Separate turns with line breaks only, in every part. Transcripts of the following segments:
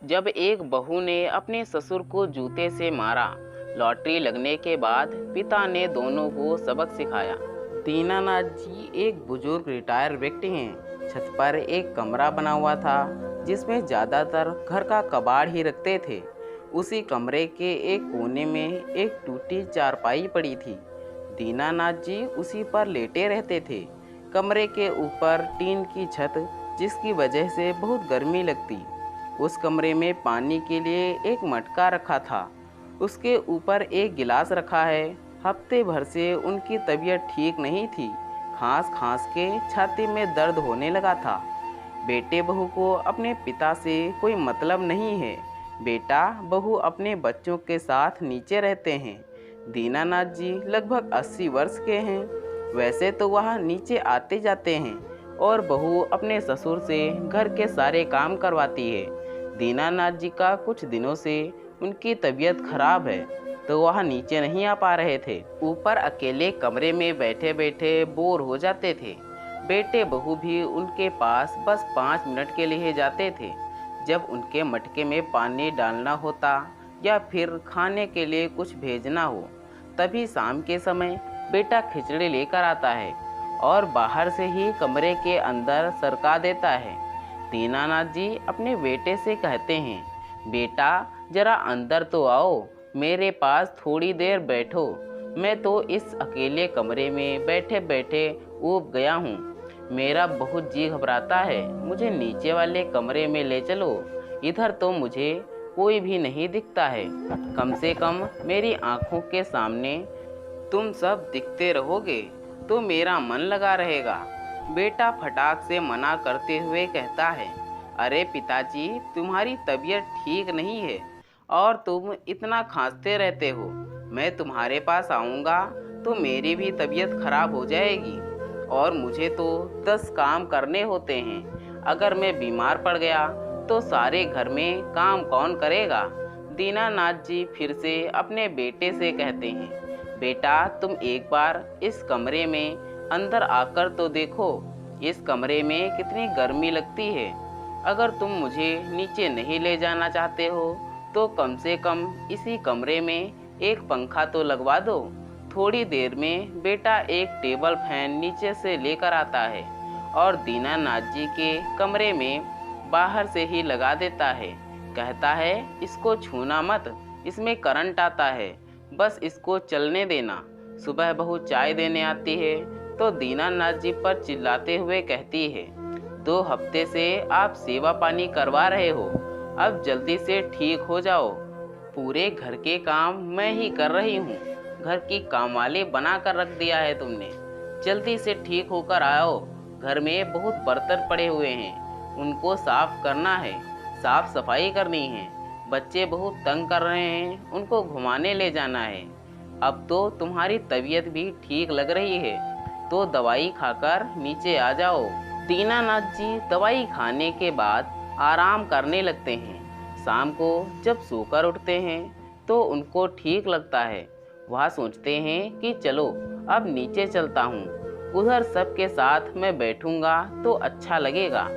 जब एक बहू ने अपने ससुर को जूते से मारा। लॉटरी लगने के बाद पिता ने दोनों को सबक सिखाया। दीनानाथ जी एक बुजुर्ग रिटायर व्यक्ति हैं। छत पर एक कमरा बना हुआ था जिसमें ज़्यादातर घर का कबाड़ ही रखते थे। उसी कमरे के एक कोने में एक टूटी चारपाई पड़ी थी। दीनानाथ जी उसी पर लेटे रहते थे। कमरे के ऊपर टीन की छत, जिसकी वजह से बहुत गर्मी लगती। उस कमरे में पानी के लिए एक मटका रखा था। उसके ऊपर एक गिलास रखा है। हफ्ते भर से उनकी तबीयत ठीक नहीं थी। खांस खांस के छाती में दर्द होने लगा था। बेटे बहू को अपने पिता से कोई मतलब नहीं है। बेटा बहू अपने बच्चों के साथ नीचे रहते हैं। दीनानाथ जी लगभग 80 वर्ष के हैं। वैसे तो वह नीचे आते जाते हैं और बहू अपने ससुर से घर के सारे काम करवाती है। दीनानाथ जी का कुछ दिनों से उनकी तबीयत खराब है, तो वह नीचे नहीं आ पा रहे थे। ऊपर अकेले कमरे में बैठे बैठे बोर हो जाते थे। बेटे बहू भी उनके पास बस 5 मिनट के लिए जाते थे, जब उनके मटके में पानी डालना होता या फिर खाने के लिए कुछ भेजना हो। तभी शाम के समय बेटा खिचड़ी लेकर आता है और बाहर से ही कमरे के अंदर सरका देता है। दीनानाथ जी अपने बेटे से कहते हैं, बेटा जरा अंदर तो आओ, मेरे पास थोड़ी देर बैठो। मैं तो इस अकेले कमरे में बैठे बैठे ऊब गया हूँ। मेरा बहुत जी घबराता है। मुझे नीचे वाले कमरे में ले चलो। इधर तो मुझे कोई भी नहीं दिखता है। कम से कम मेरी आंखों के सामने तुम सब दिखते रहोगे तो मेरा मन लगा रहेगा। बेटा फटाक से मना करते हुए कहता है, अरे पिताजी, तुम्हारी तबीयत ठीक नहीं है और तुम इतना खांसते रहते हो। मैं तुम्हारे पास आऊँगा तो मेरी भी तबीयत खराब हो जाएगी और मुझे तो 10 काम करने होते हैं। अगर मैं बीमार पड़ गया तो सारे घर में काम कौन करेगा। दीनानाथ जी फिर से अपने बेटे से कहते हैं, बेटा तुम एक बार इस कमरे में अंदर आकर तो देखो। इस कमरे में कितनी गर्मी लगती है। अगर तुम मुझे नीचे नहीं ले जाना चाहते हो तो कम से कम इसी कमरे में एक पंखा तो लगवा दो। थोड़ी देर में बेटा एक टेबल फैन नीचे से लेकर आता है और दीनानाथ जी के कमरे में बाहर से ही लगा देता है। कहता है, इसको छूना मत, इसमें करंट आता है, बस इसको चलने देना। सुबह बहू चाय देने आती है तो दीनानाथ जी पर चिल्लाते हुए कहती है, 2 हफ्ते से आप सेवा पानी करवा रहे हो, अब जल्दी से ठीक हो जाओ। पूरे घर के काम मैं ही कर रही हूँ। घर की कामवाली बना कर रख दिया है तुमने। जल्दी से ठीक होकर आओ। घर में बहुत बर्तन पड़े हुए हैं, उनको साफ करना है, साफ सफाई करनी है। बच्चे बहुत तंग कर रहे हैं, उनको घुमाने ले जाना है। अब तो तुम्हारी तबीयत भी ठीक लग रही है तो दवाई खाकर नीचे आ जाओ। दीनानाथ जी दवाई खाने के बाद आराम करने लगते हैं। शाम को जब सोकर उठते हैं तो उनको ठीक लगता है। वह सोचते हैं कि चलो अब नीचे चलता हूँ, उधर सबके साथ मैं बैठूंगा तो अच्छा लगेगा।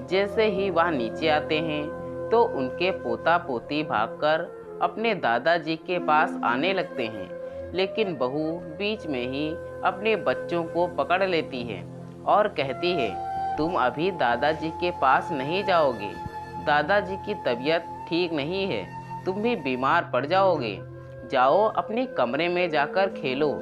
जैसे ही वह नीचे आते हैं तो उनके पोता पोती भागकर अपने दादाजी के पास आने लगते हैं, लेकिन बहू बीच में ही अपने बच्चों को पकड़ लेती है और कहती है, तुम अभी दादाजी के पास नहीं जाओगे। दादाजी की तबीयत ठीक नहीं है, तुम भी बीमार पड़ जाओगे। जाओ अपने कमरे में जाकर खेलो।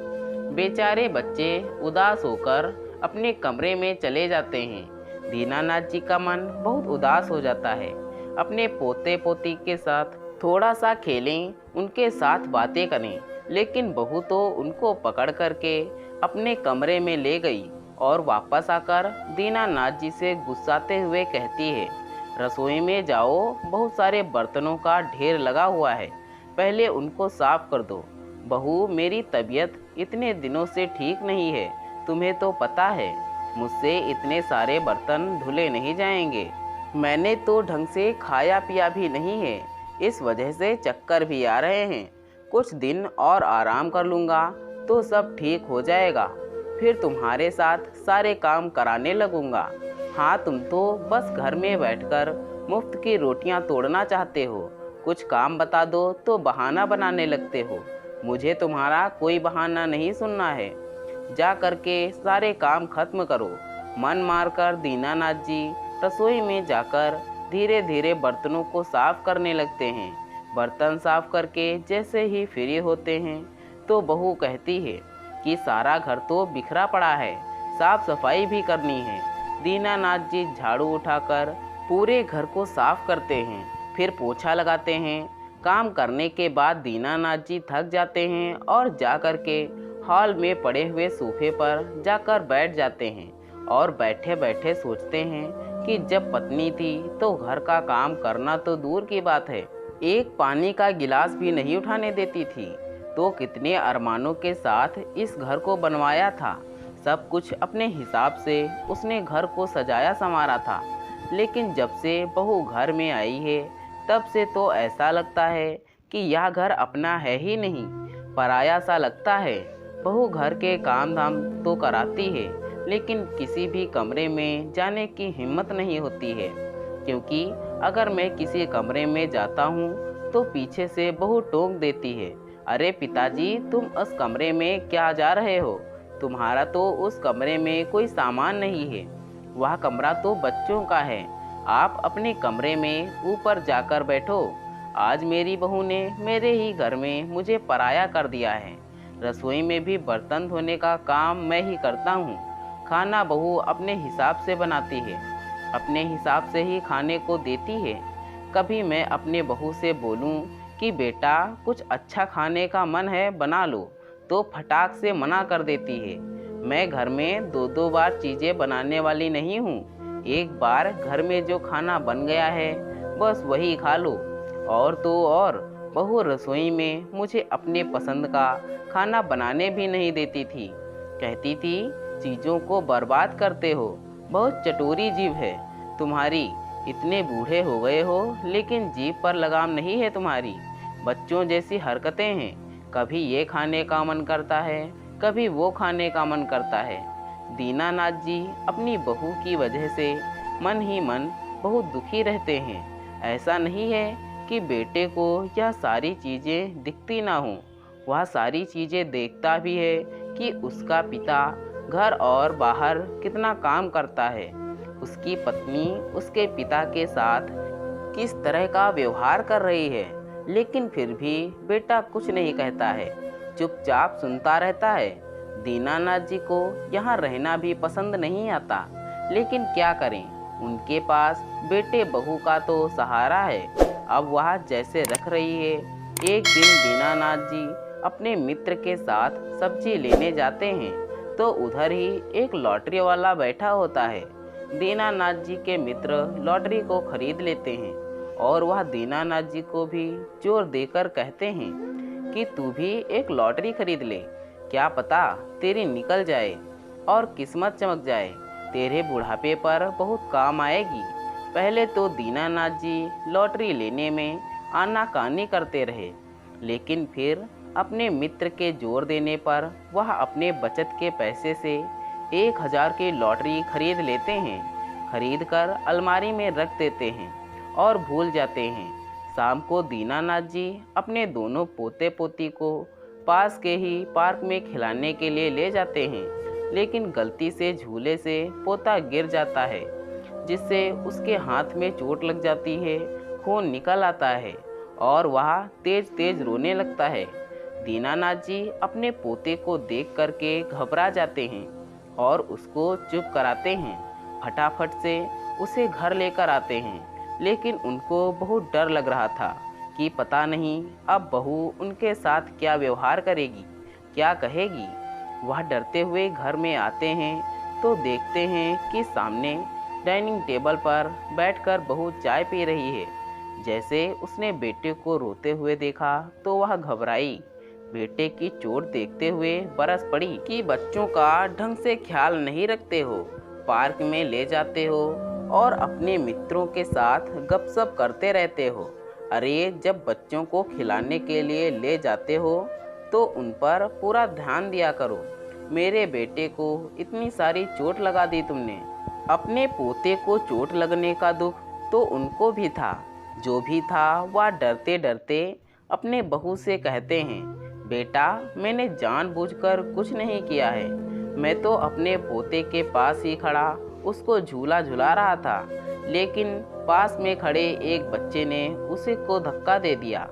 बेचारे बच्चे उदास होकर अपने कमरे में चले जाते हैं। दीनानाथ जी का मन बहुत उदास हो जाता है। अपने पोते पोती के साथ थोड़ा सा खेलें, उनके साथ बातें करें, लेकिन बहू तो उनको पकड़ करके अपने कमरे में ले गई और वापस आकर दीनानाथ जी से गुस्साते हुए कहती है, रसोई में जाओ, बहुत सारे बर्तनों का ढेर लगा हुआ है, पहले उनको साफ कर दो। बहू, मेरी तबीयत इतने दिनों से ठीक नहीं है, तुम्हें तो पता है, मुझसे इतने सारे बर्तन धुले नहीं जाएंगे। मैंने तो ढंग से खाया पिया भी नहीं है, इस वजह से चक्कर भी आ रहे हैं। कुछ दिन और आराम कर लूँगा तो सब ठीक हो जाएगा, फिर तुम्हारे साथ सारे काम कराने लगूँगा। हाँ, तुम तो बस घर में बैठकर मुफ्त की रोटियां तोड़ना चाहते हो। कुछ काम बता दो तो बहाना बनाने लगते हो। मुझे तुम्हारा कोई बहाना नहीं सुनना है। जा करके सारे काम खत्म करो। मन मारकर दीनानाथ जी रसोई में जाकर धीरे धीरे बर्तनों को साफ करने लगते हैं। बर्तन साफ करके जैसे ही फ्री होते हैं तो बहू कहती है कि सारा घर तो बिखरा पड़ा है, साफ सफाई भी करनी है। दीनानाथ जी झाड़ू उठाकर पूरे घर को साफ करते हैं, फिर पोछा लगाते हैं। काम करने के बाद दीनानाथ जी थक जाते हैं और जाकर के हॉल में पड़े हुए सोफे पर जाकर बैठ जाते हैं और बैठे बैठे सोचते हैं कि जब पत्नी थी तो घर का काम करना तो दूर की बात है, एक पानी का गिलास भी नहीं उठाने देती थी, तो कितने अरमानों के साथ इस घर को बनवाया था। सब कुछ अपने हिसाब से उसने घर को सजाया संवारा था। लेकिन जब से बहू घर में आई है तब से तो ऐसा लगता है कि यह घर अपना है ही नहीं, पराया सा लगता है। बहू घर के काम धाम तो कराती है लेकिन किसी भी कमरे में जाने की हिम्मत नहीं होती है, क्योंकि अगर मैं किसी कमरे में जाता हूँ तो पीछे से बहू टोक देती है, अरे पिताजी तुम उस कमरे में क्या जा रहे हो, तुम्हारा तो उस कमरे में कोई सामान नहीं है, वह कमरा तो बच्चों का है, आप अपने कमरे में ऊपर जाकर बैठो। आज मेरी बहू ने मेरे ही घर में मुझे पराया कर दिया है। रसोई में भी बर्तन धोने का काम मैं ही करता हूँ। खाना बहू अपने हिसाब से बनाती है, अपने हिसाब से ही खाने को देती है। कभी मैं अपने बहू से बोलूँ कि बेटा कुछ अच्छा खाने का मन है बना लो, तो फटाक से मना कर देती है। मैं घर में दो दो बार चीज़ें बनाने वाली नहीं हूँ, एक बार घर में जो खाना बन गया है बस वही खा लो। और तो और बहू रसोई में मुझे अपने पसंद का खाना बनाने भी नहीं देती थी, कहती थी चीज़ों को बर्बाद करते हो, बहुत चटोरी जीभ है तुम्हारी, इतने बूढ़े हो गए हो लेकिन जीभ पर लगाम नहीं है तुम्हारी, बच्चों जैसी हरकतें हैं, कभी ये खाने का मन करता है कभी वो खाने का मन करता है। दीनानाथ जी अपनी बहू की वजह से मन ही मन बहुत दुखी रहते हैं। ऐसा नहीं है कि बेटे को यह सारी चीज़ें दिखती ना हों, वह सारी चीज़ें देखता भी है कि उसका पिता घर और बाहर कितना काम करता है, उसकी पत्नी उसके पिता के साथ किस तरह का व्यवहार कर रही है, लेकिन फिर भी बेटा कुछ नहीं कहता है, चुपचाप सुनता रहता है। दीनानाथ जी को यहाँ रहना भी पसंद नहीं आता, लेकिन क्या करें, उनके पास बेटे बहू का तो सहारा है। अब वह जैसे रख रही है। एक दिन दीनानाथ जी अपने मित्र के साथ सब्जी लेने जाते हैं तो उधर ही एक लॉटरी वाला बैठा होता है। दीनानाथ जी के मित्र लॉटरी को खरीद लेते हैं और वह दीनानाथ जी को भी जोर देकर कहते हैं कि तू भी एक लॉटरी खरीद ले, क्या पता तेरी निकल जाए और किस्मत चमक जाए, तेरे बुढ़ापे पर बहुत काम आएगी। पहले तो दीनानाथ जी लॉटरी लेने में आनाकानी करते रहे, लेकिन फिर अपने मित्र के जोर देने पर वह अपने बचत के पैसे से 1000 की लॉटरी खरीद लेते हैं। खरीद कर अलमारी में रख देते हैं और भूल जाते हैं। शाम को दीनानाथ जी अपने दोनों पोते पोती को पास के ही पार्क में खिलाने के लिए ले जाते हैं, लेकिन गलती से झूले से पोता गिर जाता है, जिससे उसके हाथ में चोट लग जाती है, खून निकल आता है और वह तेज तेज रोने लगता है। दीनानाथ जी अपने पोते को देख करके घबरा जाते हैं और उसको चुप कराते हैं। फटाफट से उसे घर लेकर आते हैं, लेकिन उनको बहुत डर लग रहा था कि पता नहीं अब बहू उनके साथ क्या व्यवहार करेगी, क्या कहेगी। वह डरते हुए घर में आते हैं तो देखते हैं कि सामने डाइनिंग टेबल पर बैठकर बहू चाय पी रही है। जैसे उसने बेटे को रोते हुए देखा तो वह घबराई। बेटे की चोट देखते हुए बरस पड़ी कि बच्चों का ढंग से ख्याल नहीं रखते हो, पार्क में ले जाते हो और अपने मित्रों के साथ गपशप करते रहते हो। अरे जब बच्चों को खिलाने के लिए ले जाते हो तो उन पर पूरा ध्यान दिया करो। मेरे बेटे को इतनी सारी चोट लगा दी तुमने। अपने पोते को चोट लगने का दुख तो उनको भी था। जो भी था वह डरते डरते अपने बहू से कहते हैं, बेटा मैंने जानबूझकर कुछ नहीं किया है। मैं तो अपने पोते के पास ही खड़ा उसको झूला झुला रहा था, लेकिन पास में खड़े एक बच्चे ने उसे को धक्का दे दिया,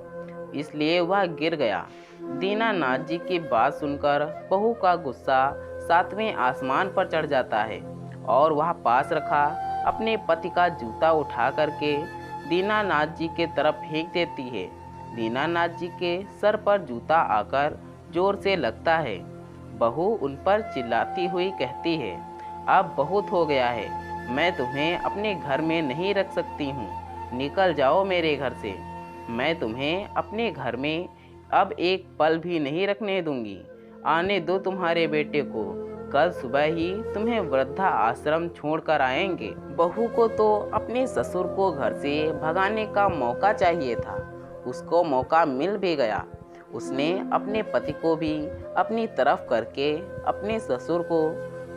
इसलिए वह गिर गया। दीनानाथ जी की बात सुनकर बहू का गुस्सा सातवें आसमान पर चढ़ जाता है और वह पास रखा अपने पति का जूता उठा करके दीनानाथ जी के तरफ फेंक देती है। दीनानाथ जी के सर पर जूता आकर जोर से लगता है। बहू उन पर चिल्लाती हुई कहती है, अब बहुत हो गया है, मैं तुम्हें अपने घर में नहीं रख सकती हूँ, निकल जाओ मेरे घर से। मैं तुम्हें अपने घर में अब एक पल भी नहीं रखने दूंगी। आने दो तुम्हारे बेटे को, कल सुबह ही तुम्हें वृद्धा आश्रम छोड़कर आएंगे। बहू को तो अपने ससुर को घर से भगाने का मौका चाहिए था, उसको मौका मिल भी गया। उसने अपने पति को भी अपनी तरफ करके अपने ससुर को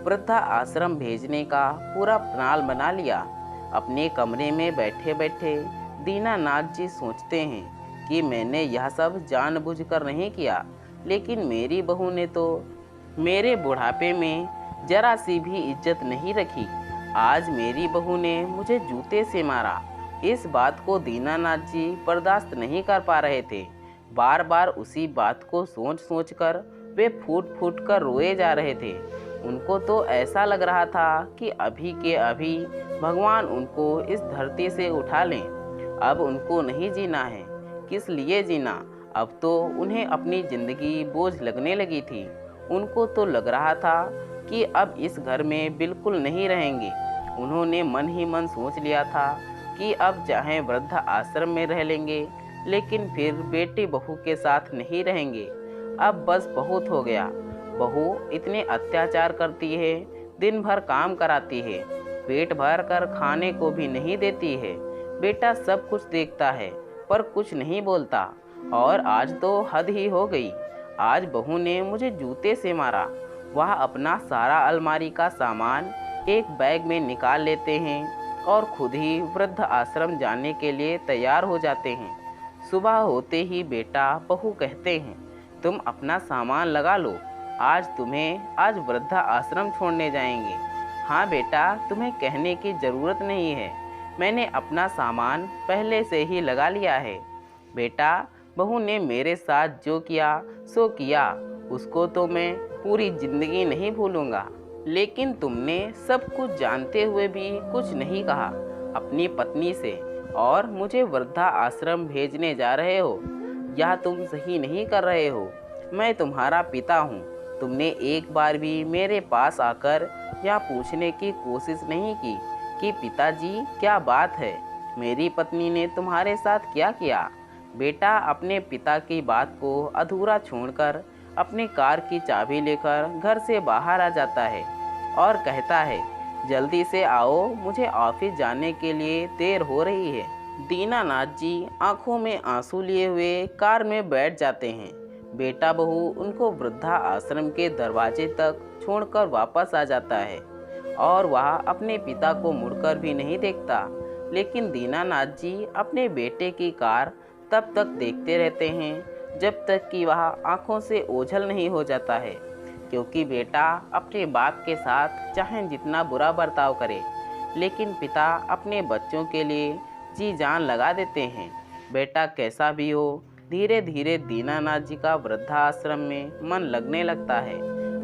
वृद्धा आश्रम भेजने का पूरा प्लान बना लिया। अपने कमरे में बैठे बैठे दीनानाथ जी सोचते हैं कि मैंने यह सब जानबूझकर नहीं किया, लेकिन मेरी बहू ने तो मेरे बुढ़ापे में जरा सी भी इज्जत नहीं रखी। आज मेरी बहू ने मुझे जूते से मारा। इस बात को दीनानाथ जी बर्दाश्त नहीं कर पा रहे थे। बार बार उसी बात को सोच सोच कर वे फूट फूट कर रोए जा रहे थे। उनको तो ऐसा लग रहा था कि अभी के अभी भगवान उनको इस धरती से उठा लें। अब उनको नहीं जीना है, किस लिए जीना। अब तो उन्हें अपनी ज़िंदगी बोझ लगने लगी थी। उनको तो लग रहा था कि अब इस घर में बिल्कुल नहीं रहेंगे। उन्होंने मन ही मन सोच लिया था कि अब चाहे वृद्धा आश्रम में रह लेंगे, लेकिन फिर बेटी बहू के साथ नहीं रहेंगे। अब बस बहुत हो गया। बहू इतने अत्याचार करती है, दिन भर काम कराती है, पेट भर कर खाने को भी नहीं देती है। बेटा सब कुछ देखता है पर कुछ नहीं बोलता, और आज तो हद ही हो गई। आज बहू ने मुझे जूते से मारा। वह अपना सारा अलमारी का सामान एक बैग में निकाल लेते हैं और खुद ही वृद्ध आश्रम जाने के लिए तैयार हो जाते हैं। सुबह होते ही बेटा बहू कहते हैं, तुम अपना सामान लगा लो, आज वृद्धा आश्रम छोड़ने जाएंगे। हाँ बेटा, तुम्हें कहने की ज़रूरत नहीं है, मैंने अपना सामान पहले से ही लगा लिया है। बेटा, बहू ने मेरे साथ जो किया सो किया, उसको तो मैं पूरी ज़िंदगी नहीं भूलूंगा। लेकिन तुमने सब कुछ जानते हुए भी कुछ नहीं कहा अपनी पत्नी से, और मुझे वृद्धा आश्रम भेजने जा रहे हो। यह तुम सही नहीं कर रहे हो। मैं तुम्हारा पिता हूँ। तुमने एक बार भी मेरे पास आकर यह पूछने की कोशिश नहीं की कि पिताजी क्या बात है, मेरी पत्नी ने तुम्हारे साथ क्या किया। बेटा अपने पिता की बात को अधूरा छोड़कर अपनी कार की चाबी लेकर घर से बाहर आ जाता है और कहता है, जल्दी से आओ, मुझे ऑफिस जाने के लिए देर हो रही है। दीनानाथ जी आंखों में आंसू लिए हुए कार में बैठ जाते हैं। बेटा बहू उनको वृद्धा आश्रम के दरवाजे तक छोड़कर वापस आ जाता है और वह अपने पिता को मुड़कर भी नहीं देखता। लेकिन दीनानाथ जी अपने बेटे की कार तब तक देखते रहते हैं जब तक कि वह आंखों से ओझल नहीं हो जाता है, क्योंकि बेटा अपने बाप के साथ चाहे जितना बुरा बर्ताव करे, लेकिन पिता अपने बच्चों के लिए जी जान लगा देते हैं। बेटा कैसा भी हो, धीरे धीरे दीनानाथ जी का वृद्धाश्रम में मन लगने लगता है।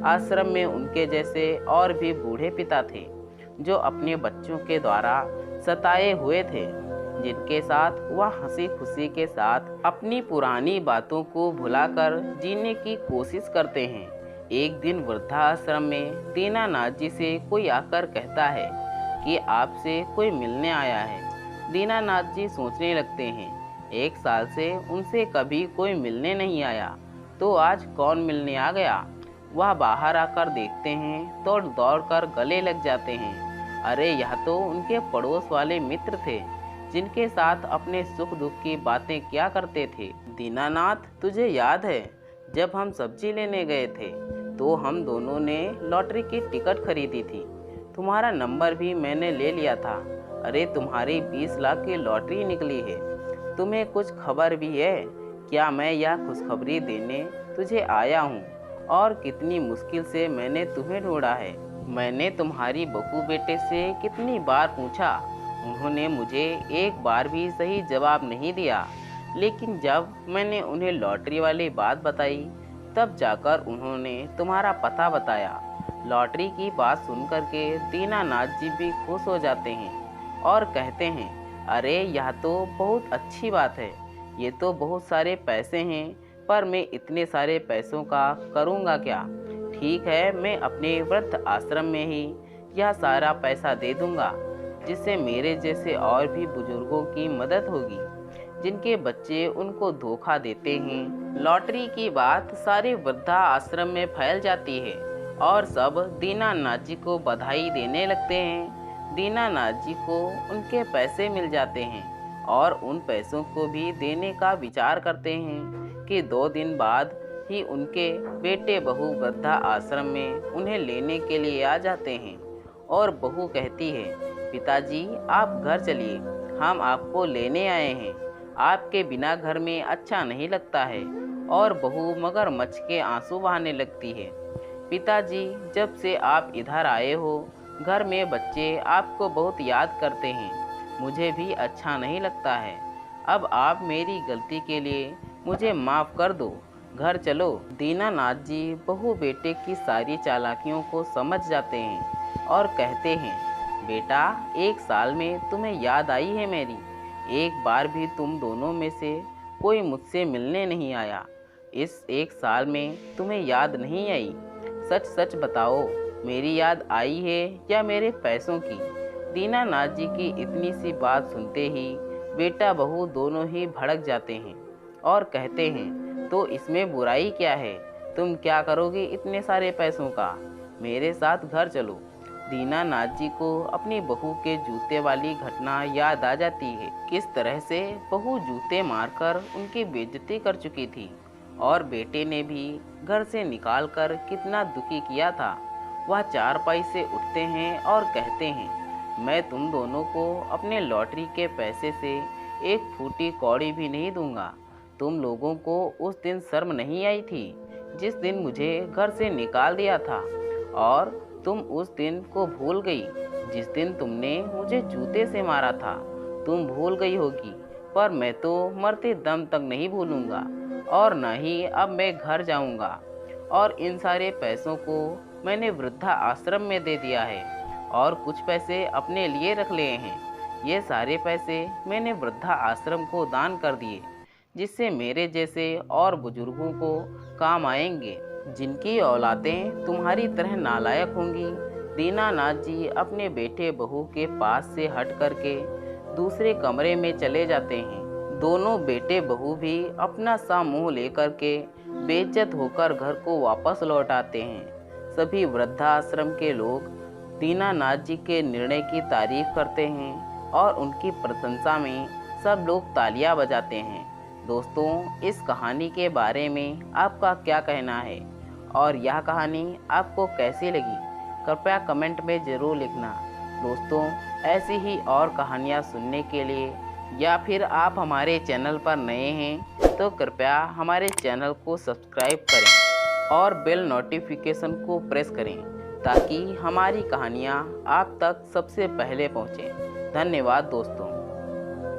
आश्रम में उनके जैसे और भी बूढ़े पिता थे जो अपने बच्चों के द्वारा सताए हुए थे, जिनके साथ वह हंसी खुशी के साथ अपनी पुरानी बातों को भुलाकर जीने की कोशिश करते हैं। एक दिन वृद्धाश्रम में दीनानाथ जी से कोई आकर कहता है कि आपसे कोई मिलने आया है। दीनानाथ जी सोचने लगते हैं, 1 साल से उनसे कभी कोई मिलने नहीं आया, तो आज कौन मिलने आ गया। वह बाहर आकर देखते हैं तो दौड़ कर गले लग जाते हैं। अरे यह तो उनके पड़ोस वाले मित्र थे, जिनके साथ अपने सुख दुख की बातें किया करते थे। दीनानाथ, तुझे याद है जब हम सब्जी लेने गए थे तो हम दोनों ने लॉटरी की टिकट खरीदी थी। तुम्हारा नंबर भी मैंने ले लिया था। अरे तुम्हारी 20 लाख की लॉटरी निकली है। तुम्हें कुछ खबर भी है क्या? मैं यह खुशखबरी देने तुझे आया हूँ। और कितनी मुश्किल से मैंने तुम्हें ढूंढा है। मैंने तुम्हारी बहू बेटे से कितनी बार पूछा, उन्होंने मुझे एक बार भी सही जवाब नहीं दिया। लेकिन जब मैंने उन्हें लॉटरी वाली बात बताई, तब जाकर उन्होंने तुम्हारा पता बताया। लॉटरी की बात सुनकर के दीनानाथ जी भी खुश हो जाते हैं और कहते हैं, अरे यह तो बहुत अच्छी बात है। ये तो बहुत सारे पैसे हैं, पर मैं इतने सारे पैसों का करूँगा क्या? ठीक है, मैं अपने वृद्ध आश्रम में ही यह सारा पैसा दे दूँगा, जिससे मेरे जैसे और भी बुजुर्गों की मदद होगी जिनके बच्चे उनको धोखा देते हैं। लॉटरी की बात सारे वृद्धा आश्रम में फैल जाती है और सब दीनानाथ जी को बधाई देने लगते हैं। दीनानाथ जी को उनके पैसे मिल जाते हैं और उन पैसों को भी देने का विचार करते हैं कि 2 दिन बाद ही उनके बेटे बहू वृद्धा आश्रम में उन्हें लेने के लिए आ जाते हैं। और बहू कहती है, पिताजी आप घर चलिए, हम आपको लेने आए हैं। आपके बिना घर में अच्छा नहीं लगता है। और बहू मगरमच्छ के आंसू बहाने लगती है। पिताजी, जब से आप इधर आए हो, घर में बच्चे आपको बहुत याद करते हैं। मुझे भी अच्छा नहीं लगता है। अब आप मेरी गलती के लिए मुझे माफ़ कर दो। घर चलो। दीनानाथ जी बहू बेटे की सारी चालाकियों को समझ जाते हैं और कहते हैं, बेटा 1 साल में तुम्हें याद आई है मेरी। एक बार भी तुम दोनों में से कोई मुझसे मिलने नहीं आया। इस 1 साल में तुम्हें याद नहीं आई? सच सच बताओ, मेरी याद आई है या मेरे पैसों की? दीनानाथ जी की इतनी सी बात सुनते ही बेटा बहू दोनों ही भड़क जाते हैं और कहते हैं, तो इसमें बुराई क्या है? तुम क्या करोगे इतने सारे पैसों का? मेरे साथ घर चलो। दीनानाथ जी को अपनी बहू के जूते वाली घटना याद आ जाती है। किस तरह से बहू जूते मारकर उनकी बेइज्जती कर चुकी थी और बेटे ने भी घर से निकालकर कितना दुखी किया था। वह चारपाई से उठते हैं और कहते हैं, मैं तुम दोनों को अपने लॉटरी के पैसे से एक फूटी कौड़ी भी नहीं दूंगा। तुम लोगों को उस दिन शर्म नहीं आई थी जिस दिन मुझे घर से निकाल दिया था? और तुम उस दिन को भूल गई जिस दिन तुमने मुझे जूते से मारा था? तुम भूल गई होगी, पर मैं तो मरते दम तक नहीं भूलूंगा। और न ही अब मैं घर जाऊंगा। और इन सारे पैसों को मैंने वृद्धा आश्रम में दे दिया है और कुछ पैसे अपने लिए रख लिए हैं। ये सारे पैसे मैंने वृद्धा आश्रम को दान कर दिए, जिससे मेरे जैसे और बुजुर्गों को काम आएंगे जिनकी औलादें तुम्हारी तरह नालायक होंगी। दीनानाथ जी अपने बेटे बहू के पास से हट करके दूसरे कमरे में चले जाते हैं। दोनों बेटे बहू भी अपना सा मुंह लेकर के बेइज्जत होकर घर को वापस लौट आते हैं। सभी वृद्धाश्रम के लोग दीनानाथ जी के निर्णय की तारीफ करते हैं और उनकी प्रशंसा में सब लोग तालियां बजाते हैं। दोस्तों, इस कहानी के बारे में आपका क्या कहना है और यह कहानी आपको कैसी लगी? कृपया कमेंट में ज़रूर लिखना। दोस्तों, ऐसी ही और कहानियाँ सुनने के लिए या फिर आप हमारे चैनल पर नए हैं तो कृपया हमारे चैनल को सब्सक्राइब करें और बेल नोटिफिकेशन को प्रेस करें ताकि हमारी कहानियाँ आप तक सबसे पहले पहुँचें। धन्यवाद दोस्तों।